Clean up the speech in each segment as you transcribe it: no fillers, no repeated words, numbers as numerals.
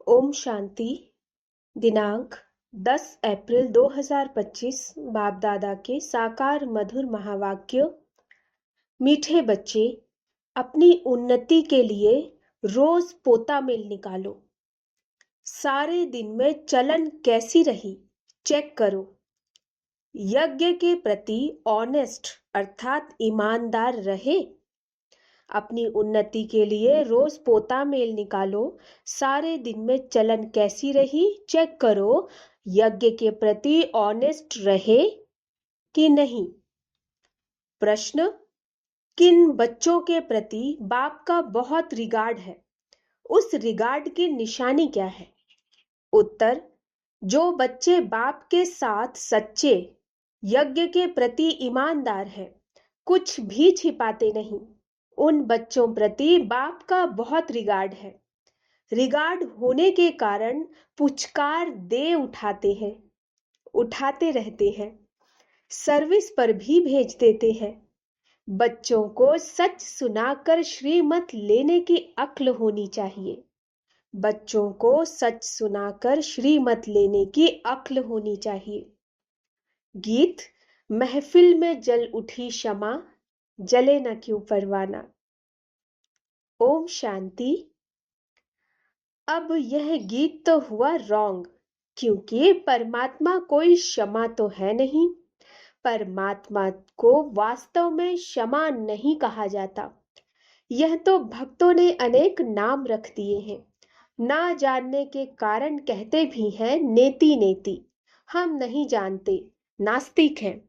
ओम शांति। दिनांक 10 अप्रैल 2025। बाप दादा के साकार मधुर महावाक्य। मीठे बच्चे, अपनी उन्नति के लिए रोज पोता मेल निकालो। सारे दिन में चलन कैसी रही चेक करो। यज्ञ के प्रति ऑनेस्ट अर्थात ईमानदार रहे। अपनी उन्नति के लिए रोज पोता मेल निकालो। सारे दिन में चलन कैसी रही चेक करो। यज्ञ के प्रति ऑनेस्ट रहे कि नहीं। प्रश्न, किन बच्चों के प्रति बाप का बहुत रिगार्ड है? उस रिगार्ड की निशानी क्या है? उत्तर, जो बच्चे बाप के साथ सच्चे, यज्ञ के प्रति ईमानदार हैं, कुछ भी छिपाते नहीं, उन बच्चों प्रति बाप का बहुत रिगार्ड है। रिगार्ड होने के कारण पुचकार दे उठाते रहते हैं, सर्विस पर भी भेज देते हैं। बच्चों को सच सुनाकर श्रीमत लेने की अक्ल होनी चाहिए। बच्चों को सच सुनाकर श्रीमत लेने की अक्ल होनी चाहिए। गीत, महफिल में जल उठी शमा, जले न क्यों परवाना। ओम शांति। अब यह गीत तो हुआ रॉन्ग, क्योंकि परमात्मा कोई क्षमा तो है नहीं। परमात्मा को वास्तव में क्षमा नहीं कहा जाता। यह तो भक्तों ने अनेक नाम रख दिए हैं। ना जानने के कारण कहते भी हैं नेति नेति, हम नहीं जानते, नास्तिक हैं।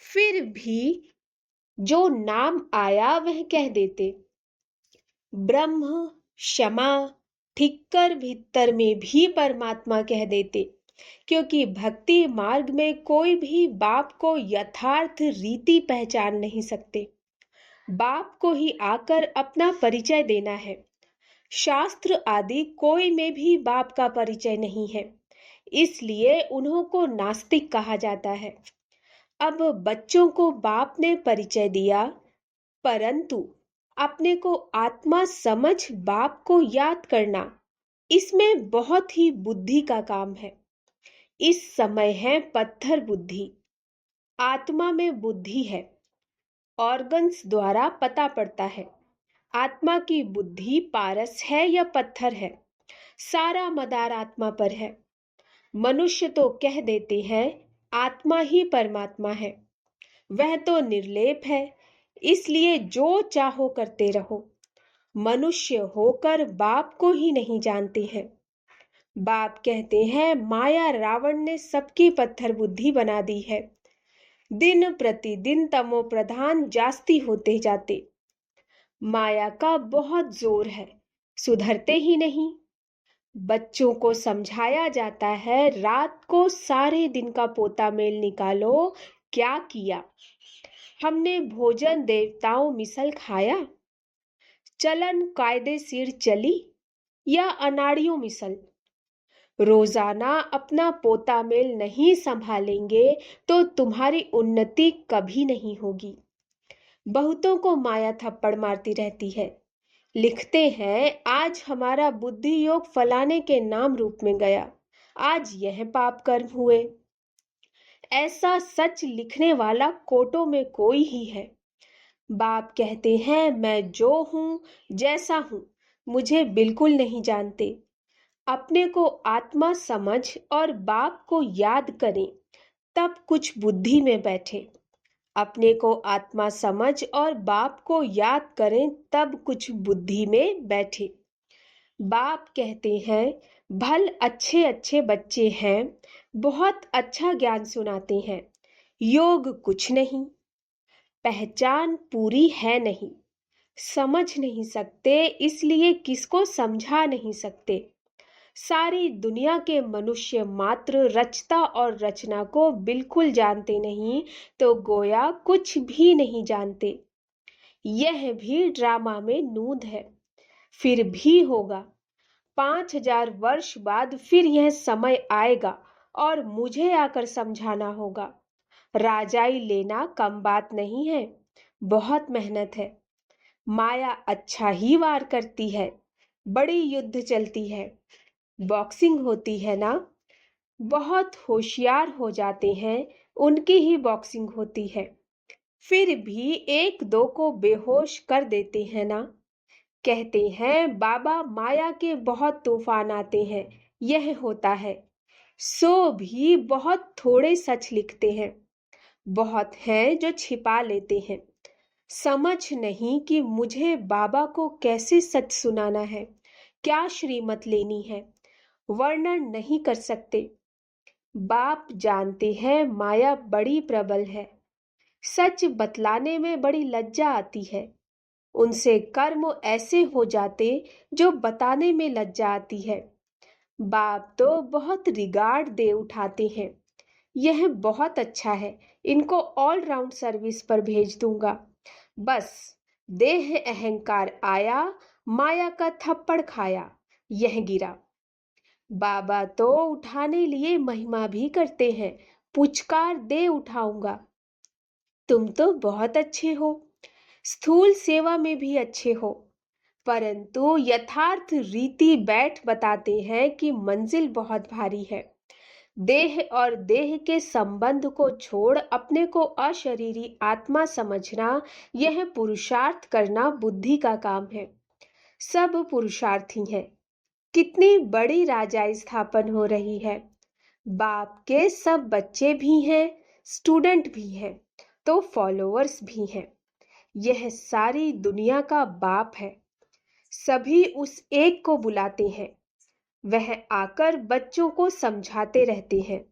फिर भी जो नाम आया वह कह देते। ब्रह्म, क्षमा, ठिक्कर भीतर में भी परमात्मा कह देते, क्योंकि भक्ति मार्ग में कोई भी बाप को यथार्थ रीति पहचान नहीं सकते। बाप को ही आकर अपना परिचय देना है। शास्त्र आदि कोई में भी बाप का परिचय नहीं है, इसलिए उन्हों को नास्तिक कहा जाता है। अब बच्चों को बाप ने परिचय दिया, परंतु अपने को आत्मा समझ बाप को याद करना, इसमें बहुत ही बुद्धि का काम है। इस समय है पत्थर बुद्धि, आत्मा में बुद्धि है। ऑर्गन्स द्वारा पता पड़ता है आत्मा की बुद्धि पारस है या पत्थर है। सारा मदार आत्मा पर है। मनुष्य तो कह देते हैं आत्मा ही परमात्मा है, वह तो निर्लेप है, इसलिए जो चाहो करते रहो। मनुष्य होकर बाप को ही नहीं जानते हैं। बाप कहते हैं माया रावण ने सबकी पत्थर बुद्धि बना दी है। दिन प्रतिदिन तमो प्रधान जास्ती होते जाते। माया का बहुत जोर है, सुधरते ही नहीं। बच्चों को समझाया जाता है रात को सारे दिन का पोता मेल निकालो, क्या किया? हमने भोजन देवताओं मिसल खाया, चलन कायदे सिर चली या अनाड़ियों मिसल। रोजाना अपना पोता मेल नहीं संभालेंगे तो तुम्हारी उन्नति कभी नहीं होगी। बहुतों को माया थप्पड़ मारती रहती है। लिखते हैं आज हमारा बुद्धि योग फलाने के नाम रूप में गया, आज यह पाप कर्म हुए। ऐसा सच लिखने वाला कोटों में कोई ही है। बाप कहते हैं मैं जो हूं, जैसा हूं, मुझे बिल्कुल नहीं जानते। अपने को आत्मा समझ और बाप को याद करें, तब कुछ बुद्धि में बैठे। अपने को आत्मा समझ और बाप को याद करें, तब कुछ बुद्धि में बैठे। बाप कहते हैं भल अच्छे अच्छे बच्चे हैं, बहुत अच्छा ज्ञान सुनाते हैं, योग कुछ नहीं, पहचान पूरी है नहीं, समझ नहीं सकते, इसलिए किसको समझा नहीं सकते। सारी दुनिया के मनुष्य मात्र रचता और रचना को बिल्कुल जानते नहीं, तो गोया कुछ भी नहीं जानते। यह भी ड्रामा में नूद है, फिर भी होगा। 5000 वर्ष बाद फिर यह समय आएगा और मुझे आकर समझाना होगा। राजाई लेना कम बात नहीं है, बहुत मेहनत है। माया अच्छा ही वार करती है, बड़ी युद्ध चलती है। बॉक्सिंग होती है ना, बहुत होशियार हो जाते हैं, उनकी ही बॉक्सिंग होती है। फिर भी एक दो को बेहोश कर देते हैं ना। कहते हैं बाबा माया के बहुत तूफान आते हैं, यह होता है। सो भी बहुत थोड़े सच लिखते हैं, बहुत हैं जो छिपा लेते हैं। समझ नहीं कि मुझे बाबा को कैसे सच सुनाना है, क्या श्रीमत लेनी है, वर्णन नहीं कर सकते। बाप जानते हैं माया बड़ी प्रबल है, सच बतलाने में बड़ी लज्जा आती है। उनसे कर्म ऐसे हो जाते जो बताने में लज्जा आती है। बाप तो बहुत रिगार्ड दे उठाते हैं। यह बहुत अच्छा है, इनको ऑल राउंड सर्विस पर भेज दूंगा। बस देह अहंकार आया, माया का थप्पड़ खाया, यह गिरा। बाबा तो उठाने लिए महिमा भी करते हैं, पुचकार दे उठाऊंगा। तुम तो बहुत अच्छे हो, स्थूल सेवा में भी अच्छे हो, परंतु यथार्थ रीति बैठ बताते हैं कि मंजिल बहुत भारी है। देह और देह के संबंध को छोड़ अपने को अशरीरी आत्मा समझना, यह पुरुषार्थ करना बुद्धि का काम है। सब पुरुषार्थी हैं। कितनी बड़ी राजाई स्थापन हो रही है। बाप के सब बच्चे भी हैं, स्टूडेंट भी हैं, तो फॉलोअर्स भी हैं। यह सारी दुनिया का बाप है। सभी उस एक को बुलाते हैं। वह आकर बच्चों को समझाते रहते हैं।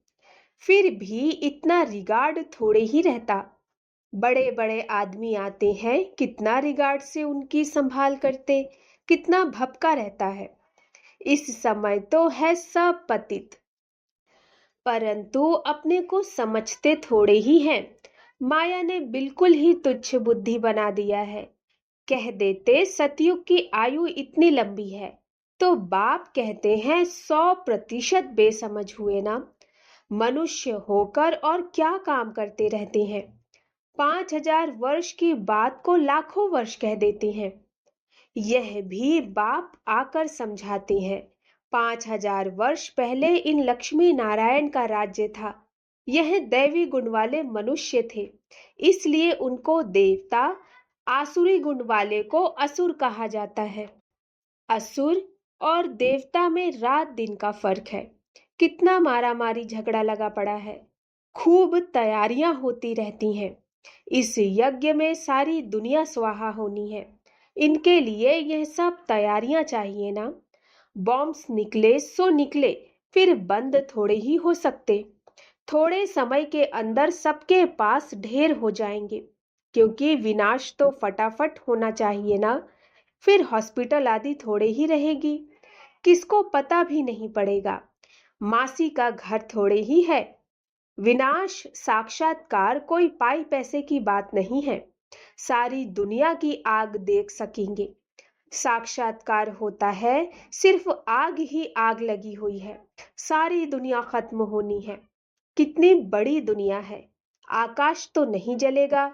फिर भी इतना रिगार्ड थोड़े ही रहता। बड़े बड़े आदमी आते हैं, कितना रिगार्ड से उनकी संभाल करते, कितना भपका रहता है। इस समय तो है सब पतित, परंतु अपने को समझते थोड़े ही हैं। माया ने बिल्कुल ही तुच्छ बुद्धि बना दिया है। कह देते सतयुग की आयु इतनी लंबी है, तो बाप कहते हैं 100% बेसमझ हुए ना। मनुष्य होकर और क्या काम करते रहते हैं। 5000 वर्ष की बात को लाखों वर्ष कह देते हैं। यह भी बाप आकर समझाते हैं। 5000 वर्ष पहले इन लक्ष्मी नारायण का राज्य था। यह दैवी गुण वाले मनुष्य थे, इसलिए उनको देवता, आसुरी गुण वाले को असुर कहा जाता है। असुर और देवता में रात दिन का फर्क है। कितना मारामारी झगड़ा लगा पड़ा है। खूब तैयारियां होती रहती हैं। इस यज्ञ में सारी दुनिया स्वाहा होनी है। इनके लिए यह सब तैयारियां चाहिए ना। बॉम्ब्स निकले सो निकले, फिर बंद थोड़े ही हो सकते। थोड़े समय के अंदर सबके पास ढेर हो जाएंगे, क्योंकि विनाश तो फटाफट होना चाहिए ना। फिर हॉस्पिटल आदि थोड़े ही रहेगी, किसको पता भी नहीं पड़ेगा। मासी का घर थोड़े ही है। विनाश साक्षात्कार कोई पाई पैसे की बात नहीं है। सारी दुनिया की आग देख सकेंगे। साक्षात्कार होता है, सिर्फ आग ही आग लगी हुई है। सारी दुनिया खत्म होनी है। कितनी बड़ी दुनिया है। आकाश तो नहीं जलेगा।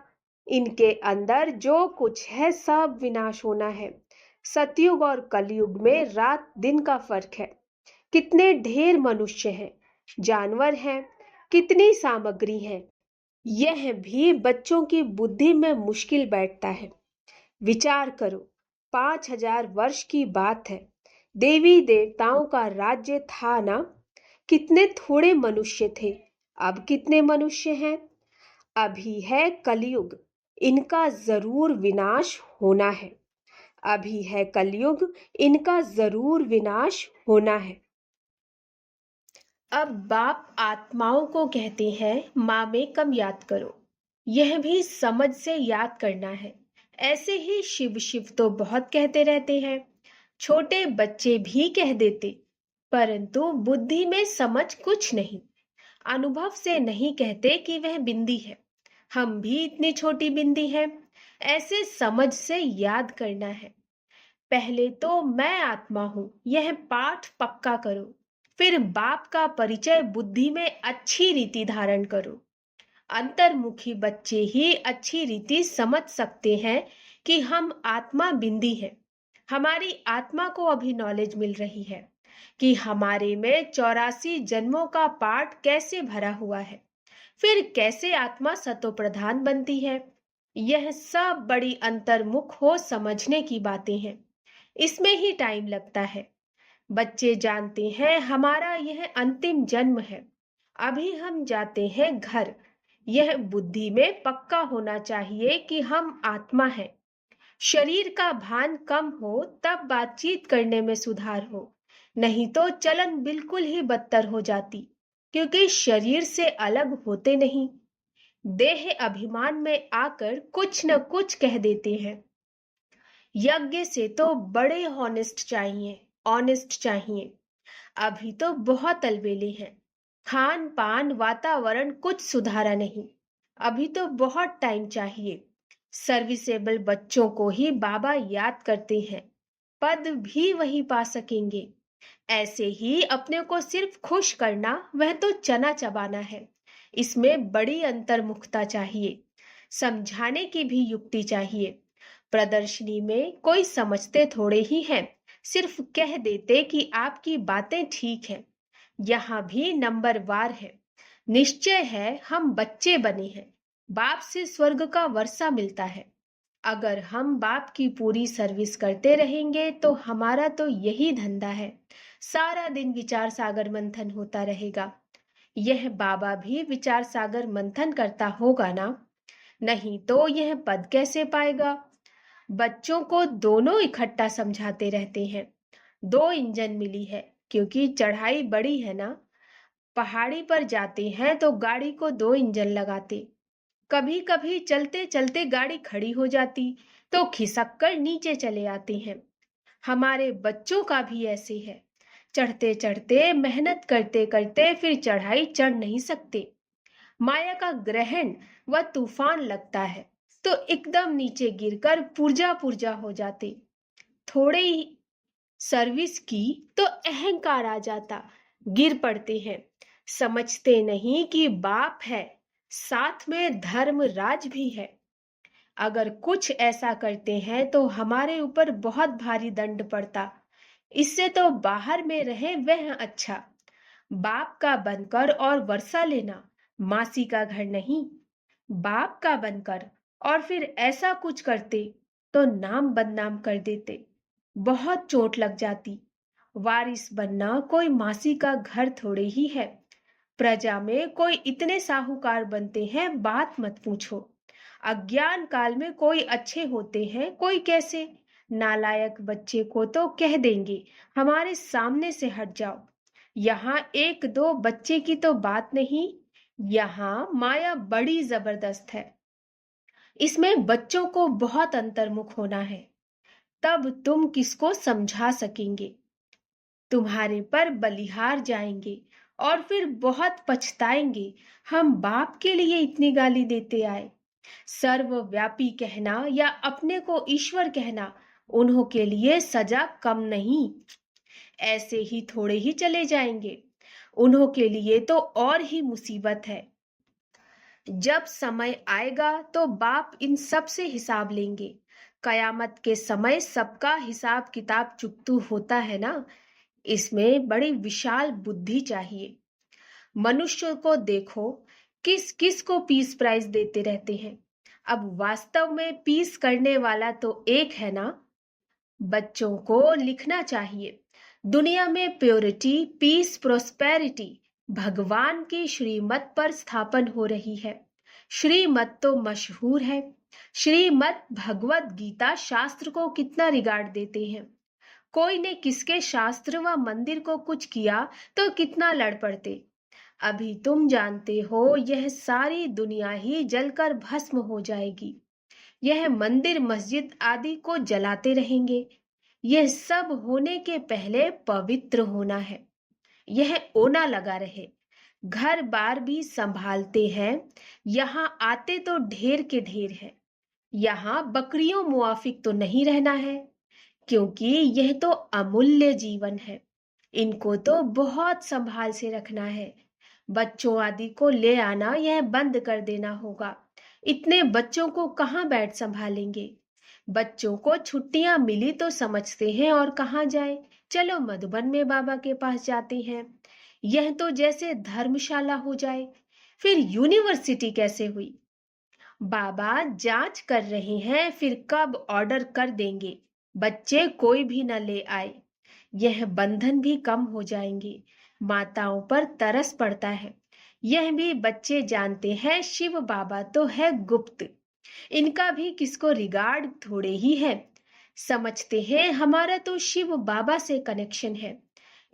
इनके अंदर जो कुछ है सब विनाश होना है। सतयुग और कलयुग में रात दिन का फर्क है। कितने ढेर मनुष्य हैं, जानवर हैं, कितनी सामग्री है। यह भी बच्चों की बुद्धि में मुश्किल बैठता है। विचार करो, 5000 वर्ष की बात है। देवी देवताओं का राज्य था ना। कितने थोड़े मनुष्य थे, अब कितने मनुष्य हैं। अभी है कलयुग, इनका जरूर विनाश होना है। अभी है कलयुग, इनका जरूर विनाश होना है। अब बाप आत्माओं को कहते हैं माँ में कम याद करो। यह भी समझ से याद करना है। ऐसे ही शिव शिव तो बहुत कहते रहते हैं, छोटे बच्चे भी कह देते, परंतु बुद्धि में समझ कुछ नहीं। अनुभव से नहीं कहते कि वह बिंदी है, हम भी इतनी छोटी बिंदी है। ऐसे समझ से याद करना है। पहले तो मैं आत्मा हूं, यह पाठ पक्का करो। फिर बाप का परिचय बुद्धि में अच्छी रीति धारण करो। अंतर्मुखी बच्चे ही अच्छी रीति समझ सकते हैं कि हम आत्मा बिंदी है। हमारी आत्मा को अभी नॉलेज मिल रही है। कि हमारे में 84 जन्मों का पाठ कैसे भरा हुआ है, फिर कैसे आत्मा सतो प्रधान बनती है। यह सब बड़ी अंतर्मुख हो समझने की बातें हैं। इसमें ही टाइम लगता है। बच्चे जानते हैं हमारा यह अंतिम जन्म है, अभी हम जाते हैं घर। यह बुद्धि में पक्का होना चाहिए कि हम आत्मा हैं। शरीर का भान कम हो तब बातचीत करने में सुधार हो, नहीं तो चलन बिल्कुल ही बदतर हो जाती, क्योंकि शरीर से अलग होते नहीं। देह अभिमान में आकर कुछ न कुछ कह देते हैं। यज्ञ से तो बड़े ऑनेस्ट चाहिए। अभी तो बहुत अलबेले हैं। खान पान वातावरण कुछ सुधारा नहीं। अभी तो बहुत टाइम चाहिए। सर्विसेबल बच्चों को ही बाबा याद करते हैं, पद भी वही पा सकेंगे। ऐसे ही अपने को सिर्फ खुश करना, वह तो चना चबाना है। इसमें बड़ी अंतर्मुखता चाहिए, समझाने की भी युक्ति चाहिए। प्रदर्शनी में कोई समझते थोड़े ही हैं, सिर्फ कह देते कि आपकी बातें ठीक हैं। यहाँ भी नंबर वार है। निश्चय है हम बच्चे बने हैं, बाप से स्वर्ग का वर्षा मिलता है। अगर हम बाप की पूरी सर्विस करते रहेंगे तो हमारा तो यही धंधा है। सारा दिन विचार सागर मंथन होता रहेगा। यह बाबा भी विचार सागर मंथन करता होगा ना? नहीं तो यह पद कैसे पाएगा? बच्चों को दोनों इकट्ठा समझाते रहते हैं। 2 इंजन मिली है, क्योंकि चढ़ाई बड़ी है ना। पहाड़ी पर जाते हैं तो गाड़ी को 2 इंजन लगाते। कभी कभी चलते चलते गाड़ी खड़ी हो जाती तो खिसक कर नीचे चले आते हैं। हमारे बच्चों का भी ऐसे है। चढ़ते चढ़ते मेहनत करते करते फिर चढ़ाई चढ़ नहीं सकते। माया का ग्रहण व तूफान लगता है तो एकदम नीचे गिरकर पुर्जा पुर्जा हो जाते। थोड़े ही सर्विस की तो अहंकार आ जाता, गिर पड़ते हैं। समझते नहीं कि बाप है, साथ में धर्म राज भी है। अगर कुछ ऐसा करते हैं तो हमारे ऊपर बहुत भारी दंड पड़ता। इससे तो बाहर में रहे वह अच्छा। बाप का बनकर और वर्षा लेना, मासी का घर नहीं। बाप का बनकर और फिर ऐसा कुछ करते तो नाम बदनाम कर देते, बहुत चोट लग जाती। वारिस बनना कोई मासी का घर थोड़े ही है। प्रजा में कोई इतने साहूकार बनते हैं, बात मत पूछो। अज्ञान काल में कोई अच्छे होते हैं, कोई कैसे। नालायक बच्चे को तो कह देंगे हमारे सामने से हट जाओ। यहाँ 1-2 बच्चे की तो बात नहीं, यहाँ माया बड़ी जबरदस्त है। इसमें बच्चों को बहुत अंतर्मुख होना है, तब तुम किसको समझा सकेंगे। तुम्हारे पर बलिहार जाएंगे और फिर बहुत पछताएंगे, हम बाप के लिए इतनी गाली देते आए। सर्वव्यापी कहना या अपने को ईश्वर कहना उन्हों के लिए सजा कम नहीं। ऐसे ही थोड़े ही चले जाएंगे, उन्हों के लिए तो और ही मुसीबत है। जब समय आएगा तो बाप इन सब से हिसाब लेंगे। कयामत के समय सबका हिसाब किताब चुकतू होता है ना। इसमें बड़ी विशाल बुद्धि चाहिए। मनुष्य को देखो, किस किस को पीस प्राइज देते रहते हैं। अब वास्तव में पीस करने वाला तो एक है ना। बच्चों को लिखना चाहिए, दुनिया में प्योरिटी, पीस, प्रोस्पेरिटी भगवान की श्रीमत पर स्थापन हो रही है। श्रीमत तो मशहूर है। श्रीमत भगवत गीता शास्त्र को कितना रिगार्ड देते हैं। कोई ने किसके शास्त्र व मंदिर को कुछ किया तो कितना लड़ पड़ते। अभी तुम जानते हो यह सारी दुनिया ही जलकर भस्म हो जाएगी। यह मंदिर मस्जिद आदि को जलाते रहेंगे। यह सब होने के पहले पवित्र होना है। यह ओना लगा रहे। घर बार भी संभालते हैं। यहाँ आते तो ढेर के ढेर है। यहाँ बकरियों मुआफिक तो नहीं रहना है, क्योंकि यह तो अमूल्य जीवन है। इनको तो बहुत संभाल से रखना है। बच्चों आदि को ले आना यह बंद कर देना होगा। इतने बच्चों को कहाँ बैठ संभालेंगे। बच्चों को छुट्टियां मिली तो समझते हैं और कहाँ जाए। चलो मधुबन में बाबा के पास जाते हैं। यह तो जैसे धर्मशाला हो जाए। फिर यूनिवर्सिटी कैसे हुई? बाबा जांच कर रहे हैं, फिर कब ऑर्डर कर देंगे। बच्चे कोई भी न ले आए। यह बंधन भी कम हो जाएंगे। माताओं पर तरस पड़ता है। यह भी बच्चे जानते हैं, शिव बाबा तो है गुप्त। इनका भी किसको रिगार्ड थोड़े ही है। समझते हैं हमारा तो शिव बाबा से कनेक्शन है।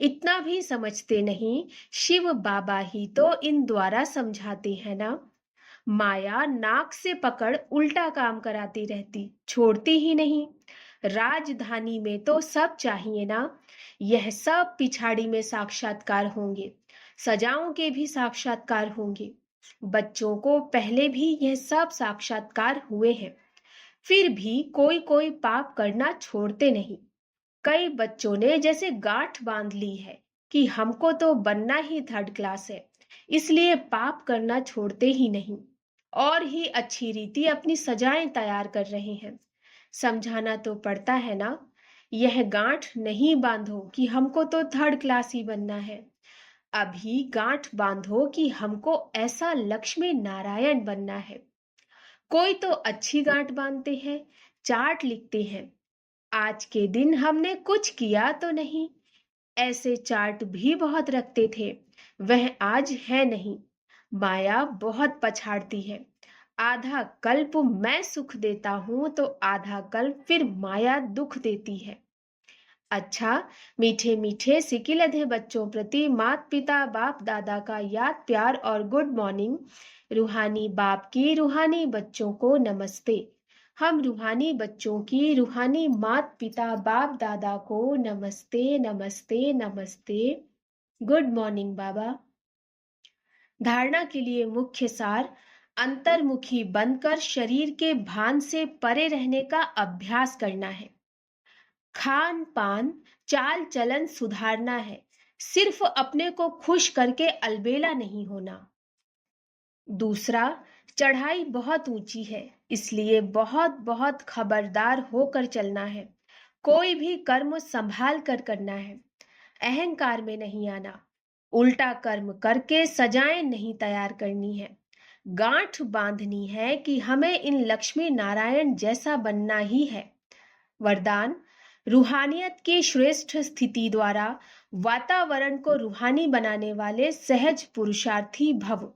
इतना भी समझते नहीं, शिव बाबा ही तो इन द्वारा समझाते हैं ना। माया नाक से पकड़ उल्टा काम कराती रहती, छोड़ती ही नहीं। राजधानी में तो सब चाहिए ना। यह सब पिछाड़ी में साक्षात्कार होंगे। सजाओं के भी साक्षात्कार होंगे। बच्चों को पहले भी यह सब साक्षात्कार हुए हैं। फिर भी कोई कोई पाप करना छोड़ते नहीं। कई बच्चों ने जैसे गांठ बांध ली है कि हमको तो बनना ही थर्ड क्लास है, इसलिए पाप करना छोड़ते ही नहीं। और ही अच्छी रीति अपनी सजाएं तैयार कर रहे हैं। समझाना तो पड़ता है ना। यह गांठ नहीं बांधो कि हमको तो थर्ड क्लास ही बनना है। अभी गांठ बांधो कि हमको ऐसा लक्ष्मी नारायण बनना है। कोई तो अच्छी गांठ बांधते हैं, चार्ट लिखते हैं। आज के दिन हमने कुछ किया तो नहीं। ऐसे चार्ट भी बहुत रखते थे, वह आज है नहीं। माया बहुत पछाड़ती है। आधा कल्प मैं सुख देता हूं तो आधा कल्प फिर माया दुख देती है। अच्छा, मीठे मीठे सिकिलधे बच्चों प्रति मात पिता बाप दादा का याद प्यार और गुड मॉर्निंग। रूहानी बाप की रूहानी बच्चों को नमस्ते। हम रूहानी बच्चों की रूहानी मात पिता बाप दादा को नमस्ते नमस्ते नमस्ते। गुड मॉर्निंग बाबा। धारणा के लिए मुख्य सार, अंतर्मुखी बनकर शरीर के भान से परे रहने का अभ्यास करना है। खान पान चाल चलन सुधारना है। सिर्फ अपने को खुश करके अलबेला नहीं होना। दूसरा, चढ़ाई बहुत ऊंची है, इसलिए बहुत बहुत खबरदार होकर चलना है। कोई भी कर्म संभाल कर करना है। अहंकार में नहीं आना। उल्टा कर्म करके सजाएं नहीं तैयार करनी है। गांठ बांधनी है कि हमें इन लक्ष्मी नारायण जैसा बनना ही है। वरदान, रूहानियत की श्रेष्ठ स्थिति द्वारा वातावरण को रूहानी बनाने वाले सहज पुरुषार्थी भव।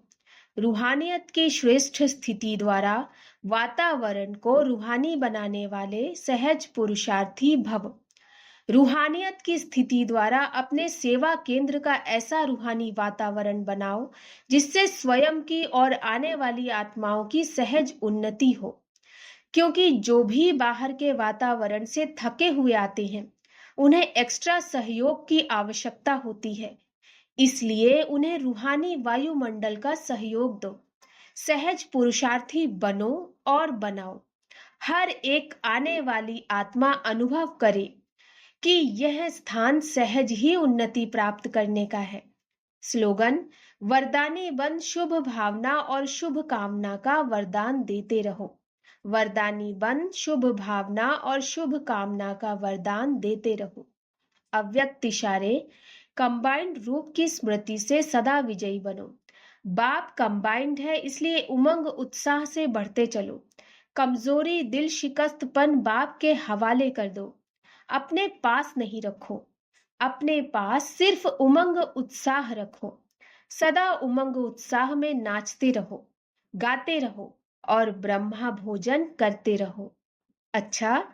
रूहानियत की श्रेष्ठ स्थिति द्वारा वातावरण को रूहानी बनाने वाले सहज पुरुषार्थी भव। रूहानियत की स्थिति द्वारा अपने सेवा केंद्र का ऐसा रूहानी वातावरण बनाओ जिससे स्वयं की और आने वाली आत्माओं की सहज उन्नति हो। क्योंकि जो भी बाहर के वातावरण से थके हुए आते हैं, उन्हें एक्स्ट्रा सहयोग की आवश्यकता होती है। इसलिए उन्हें रूहानी वायुमंडल का सहयोग दो। सहज पुरुषार्थी बनो और बनाओ। हर एक आने वाली आत्मा अनुभव करे कि यह स्थान सहज ही उन्नति प्राप्त करने का है। स्लोगन, वरदानी बन शुभ भावना और शुभ कामना का वरदान देते रहो। वरदानी बन शुभ भावना और शुभ कामना का वरदान देते रहो। अव्यक्त इशारे, कंबाइंड रूप की स्मृति से सदा विजयी बनो। बाप कंबाइंड है, इसलिए उमंग उत्साह से बढ़ते चलो। कमजोरी दिल शिकस्तपन बाप के हवाले कर दो। अपने पास नहीं रखो। अपने पास सिर्फ उमंग उत्साह रखो। सदा उमंग उत्साह में नाचते रहो, गाते रहो और ब्रह्मा भोजन करते रहो। अच्छा,